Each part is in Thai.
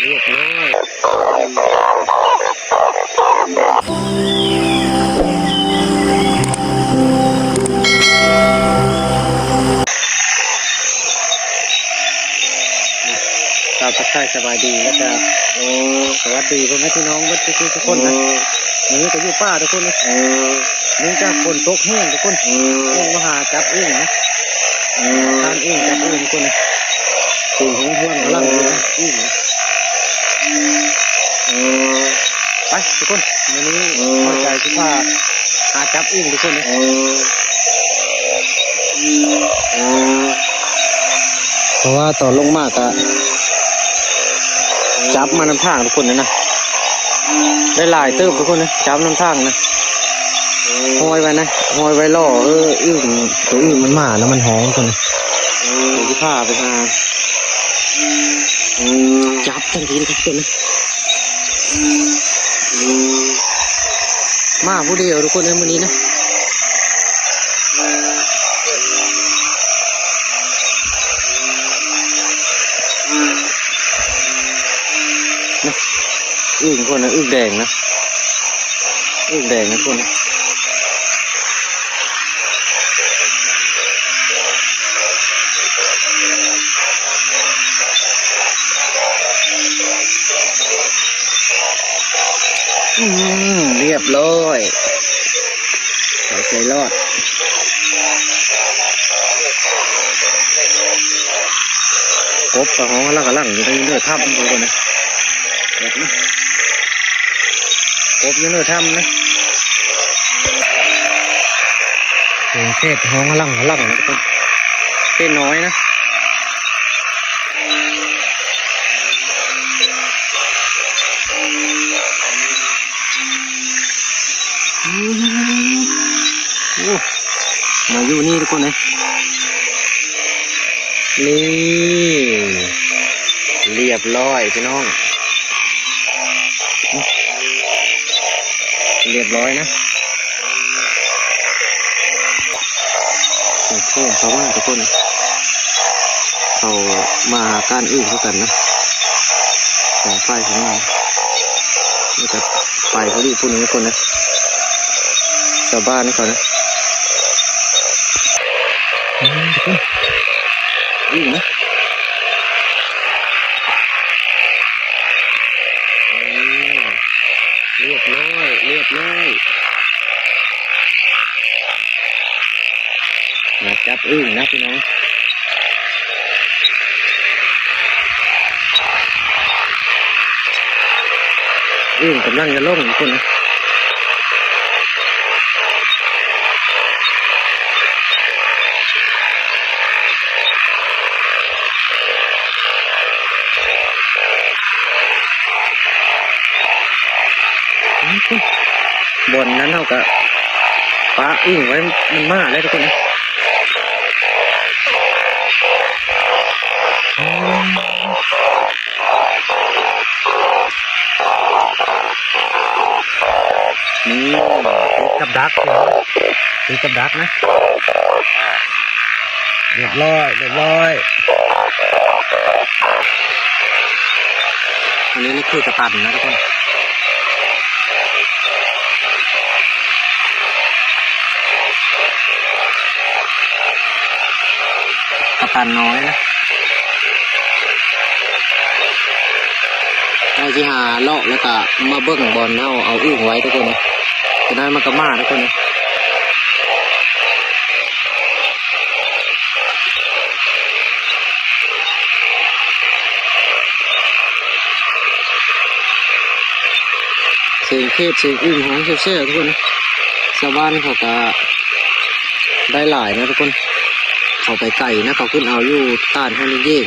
เรียบร้อยตามทักทายสบายดีแล้วก็สวัสดีพ่อแม่พี่น้องทุกคนนะนี่ก็อยู่ป้าทุกคนนะนี่ก็คนตกแห้งทุกคนลงมาหาจับเองนะทานเองจับเองทุกคนนะตื่นของเพื่อนกำลังเลยนะอีกไปทุกคนวันนี้พอใจที่ว่าหาจับเองทุกคนนะเพราะว่าตอนลงมากอะจับมานำทางทุกคนนะได้หลายเติบทุกคนนะจับนำทางนะห้อยไว้นะห้อยไว้ล่ออึ่งตัวอึ่งมันมาแล้วมันหอมคนเดี๋ยวที่ผ้าไปหาจับทันทีทุกคนนะมาผู้เดียวทุกคนในวันนี้นะอึ่งคนนะอึ่งแดงนะอึ่งแดงนะคนนะเรียบร้อยใส่รอดกบกับห้องล่างอยู่ในเนื้อถ้ำดูกันนะแบบนี้กบอยู่เนื้อถ้ำนะเศษห้องล่างนะทุกคนเศษน้อยนะมาอยู่นี่ทุกคนนะนี่เรียบร้อยพี่น้องเรียบร้อยนะโอ้โหชาวบ้านทุกคนเขามาการอื่นเขากันนะของไฟของเรานี่จะไปเขาดีพูดทุกคนนะชาวบ้านเขานะนี่นะเรียบร้อยมาจับอึ่งนะพี่น้องอึ่งกำลังจะล่งทุกคนนะบนนั้นเท่ากับปลาอึ่งไว้มันมากเลยทุกคนนะนี่ตีกับดักตีกับดักนะเรียบร้อยอันนี้นี่คือกระตันนะทุกคนกระตันน้อยนะเราจะหาเลาะแล้วก็มาเบิ้งบอลเอาอึ่งไว้ทุกคนนะจะได้มันก็มาทุกคนนะเสียงเทศเสียงอึ่งของเชี่ยวทุกคนนะชาวบ้านเขาก็ได้หลายนะทุกคนเขาไปไก่นะเขาขึ้นเอาอยู่ต้านให้เย่ง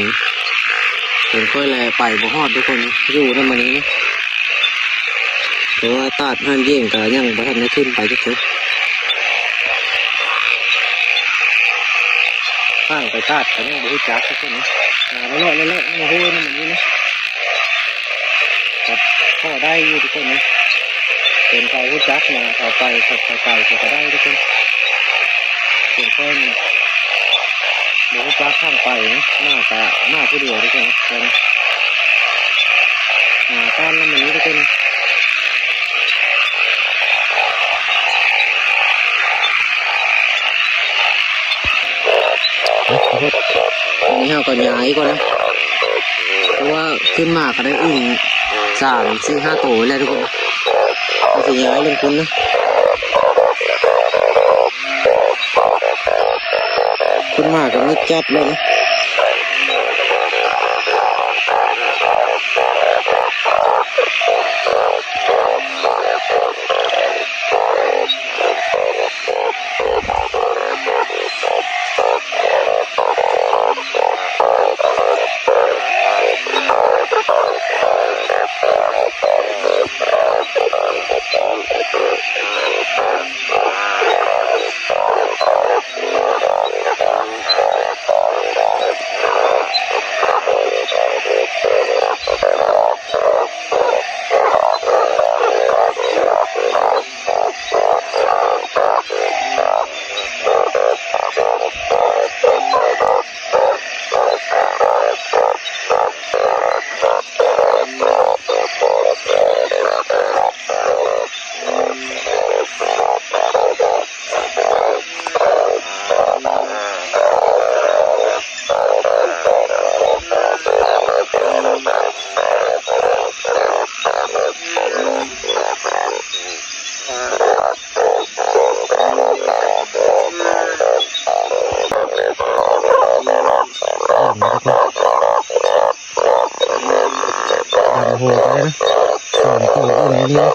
เห็นค่อยแลไปบ่ฮอดทุกคนอยู่นั่นมานี้นะแต่ว่าต้านให้เย่งก็ยังบ่ทันได้ขึ้นไปเฉยข้างไปต้านแต่ยังบ่รู้จักทุกคนนะแล้วมาหูนั่นมันนี้นะครับพ่อได้อยู่ทุกคนนะเป็นเขารู้จักนะเขาไปเขาไก่เขาก็ได้ทุกคนเป็นค่อยบ่รู้จักข้างไปนะหน้าผู้เดียวทุกคนนะ การน้ำมันนี้ทุกคนอันนี้เราก็ย้ายก่อนนะเพราะว่าขึ้นมาก็ได้อึ่ง3-4-5ตัวแล้วทุกคนเราจะย้ายลงทุนนะขึ้นมาก็ไม่จับเลยนะโอ้โหไปนะ2 ตัวอื่นนี่นะ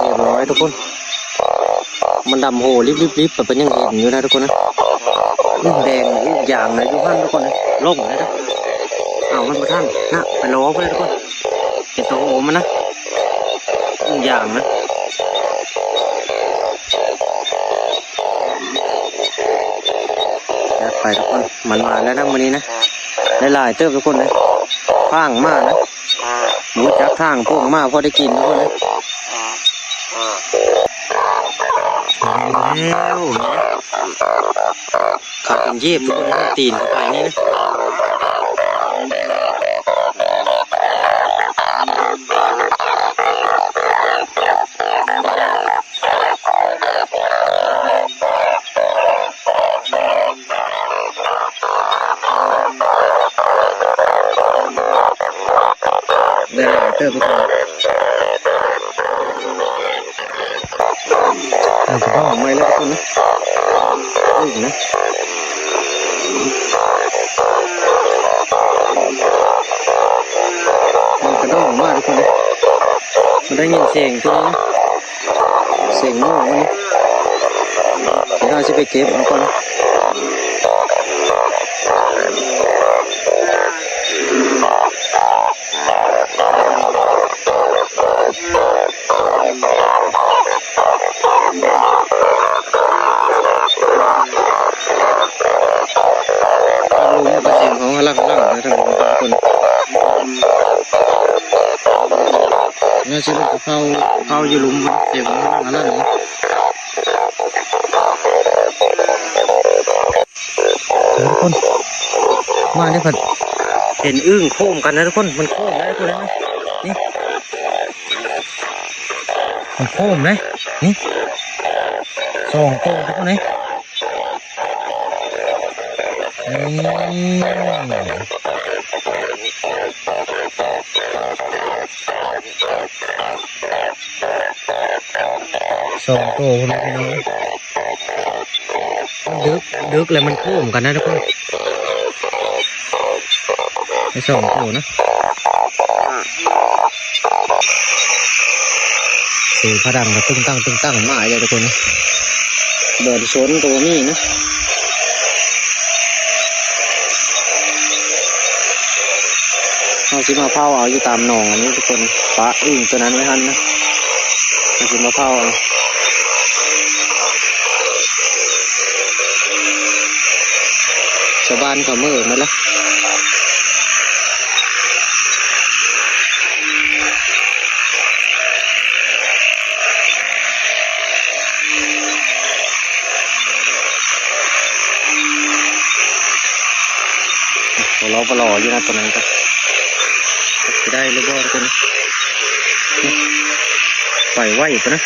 เรียบร้อยทุกคนมันดำโหริบแบบเป็นยังเห็นอยู่นะทุกคนนะลูกแดงลูกยางนะทุกท่านทุกคนนะล่มเลยนะเอามันมาท่านนะไปล้อไปเลยทุกคนเห็นตัวโอมันนะลูกยางนะไปทุกคนมันมาแล้วนะวันนี้นะหลายๆเติบทุกคนเลยข้างมากนะหมูจับข้างพวกมากพอได้กินทุกคนเลยแล้วขับเป็นเย็บทุกคนนะตีนเข้าไปนี่นะได้เติมทุกคนมันก็ต้องไม่แล้วทุกคนนะนะมันก็ต้องมากทุกคนนะมันได้ยินเสียงตัวนี้นะเสียงงูมันนี่เราจะไปเก็บเอาก่อนนะลุงประเสียงของหลังนะทั้งคนเนี่ยจะเป็นเข้าอยู่ลุมเสียงของหลังนะทุกคนมาเนี่ยผัดเห็นอึ้งโค้งกันนะทุกคนมันโค้งนะทุกคนนะนี่มันโค้งนะนี่2 โค้งทุกคนนะ2 ตัวคนนี้ดึกเลยมันโค้งกันนะทุกคนไอ้2 ตัวนะสีพดังก็ตึ้งตั้งมาเลยทุกคนนะเดินชนตัวนี้นะเราจะมาเผาเอาอยู่ตามหนองอันนี้ทุกคนปลาอึ่งตัวนั้นไม่ทันนะเราจะมาเผาเอาชาวบ้านเขาเมื่อมาแล้ว ล้อปลออยู่นะตัวนั้นก็จะได้หรือบ่ตัวนี้ปล่อยไว้ตัวนะ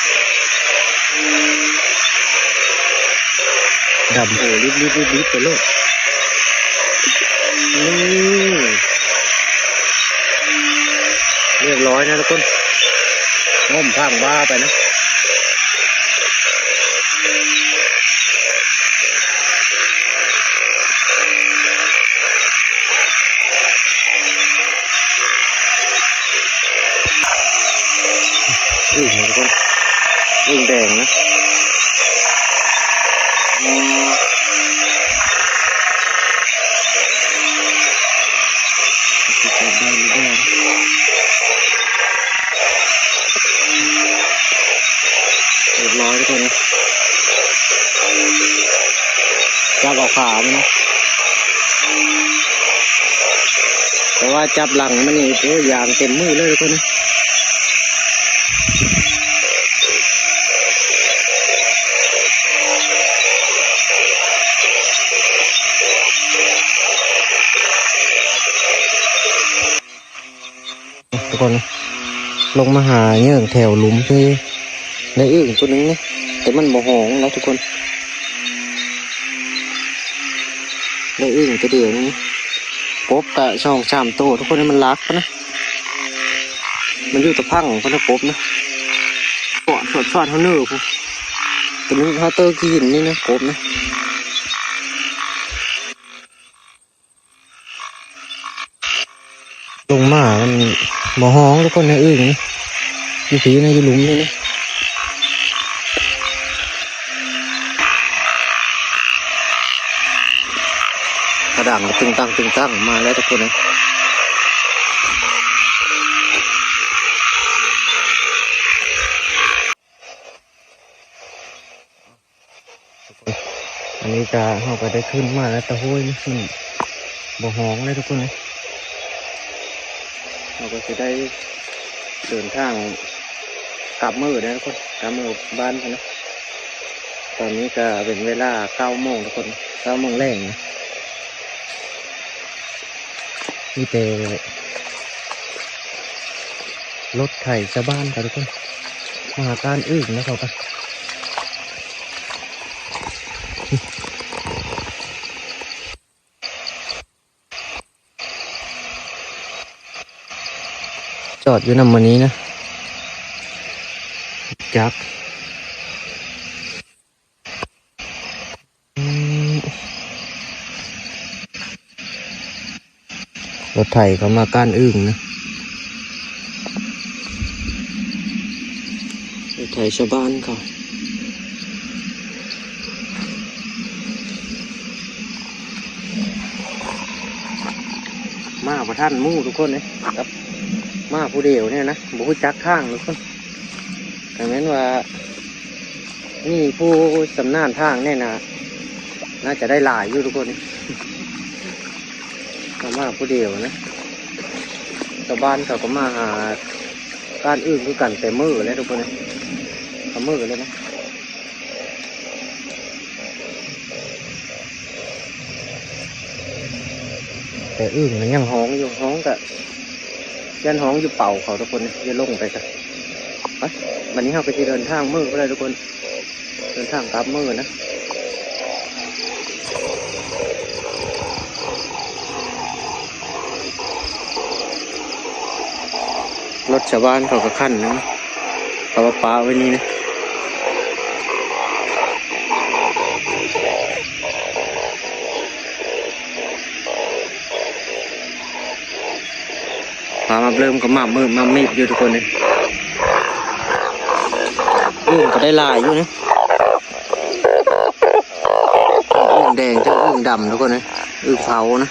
ดำโอ้รีบไปเลยนี่เรียบร้อยนะทุกคนง้มพังบ้าไปนะอึ่งนะทุกคนอึ่งแดงนะจับได้หรือเปล่าเรียบร้อยทุกคนนะจับเอาขามันนะแต่ว่าจับหลังมันนี่ตัวยางเต็มมือเลยทุกคนนะทุกคนนะลงมาหาเยื่อแถวหลุมที่ในอึ่งตัวนึงนะแต่มันบ่หองแล้วทุกคนในอึ่งตัวเดียวนี้ปบกะช่อง3โตทุกคนนี่มันรักนะมันอยู่ตะพังของพันธปบนะกอดสอดเขาเนื้อปุ๊บตัวนี้เขาเตอร์กินนี่นะปบนะลงมามันบ่ห้องทุกคนในอึ่งนี่อยู่สีในอยู่หลุมนี่นะกระด่างตึงตั้งมาแล้วทุกคนนะอันนี้จะเขาก็ได้ขึ้นมาแล้วตะห้วยนี่มันบ่ห้องเลยทุกคนนะเราก็จะได้เดินทางกลับมือนะทุกคนกลับมือบ้านนะตอนนี้ก็เป็นเวลา9 โมงทุกคน9 โมงแรงนะนี่เป็นรถไถชาวบ้านครับทุกคนมาหาการอึ่งนะครับจอดอยู่นำวันนี้นะจักรถไถเขามาก้านอึ่งนะรถไถชาวบ้านเขามาประท่านมู่ทุกคนเลยครับมาผู้เดียวเนี่ยนะบุกจักข้างทุกคนดังนั้นว่านี่ผู้สำนานทางเนี่ยนะน่าจะได้หลายอยู่ทุกคนเขามาผู้เดียวนะชาวบ้านเขาก็มาหาการอื่นคือกันแต่มือเลยทุกคนเลยเขามือเลยนะแต่อื่นมันยังห้องอยู่ห้องกับยันห้องอยู่เป่าเขาทุกคนจะลงไปกันวันนี้เราไปที่เดินทางมือก็ได้ทุกคนเดินทางกลับมือนะรถชาวบ้านเขาก็ขั้นนะเขาว่าป้าไว้นี่นะพามาเริ่มก็มามือมามีดอยู่ทุกคนเลยก็ได้ลายอยู่นะอึ่งแดงเจ้าอึ่งดำทุกคนนะอึ่งเผานะ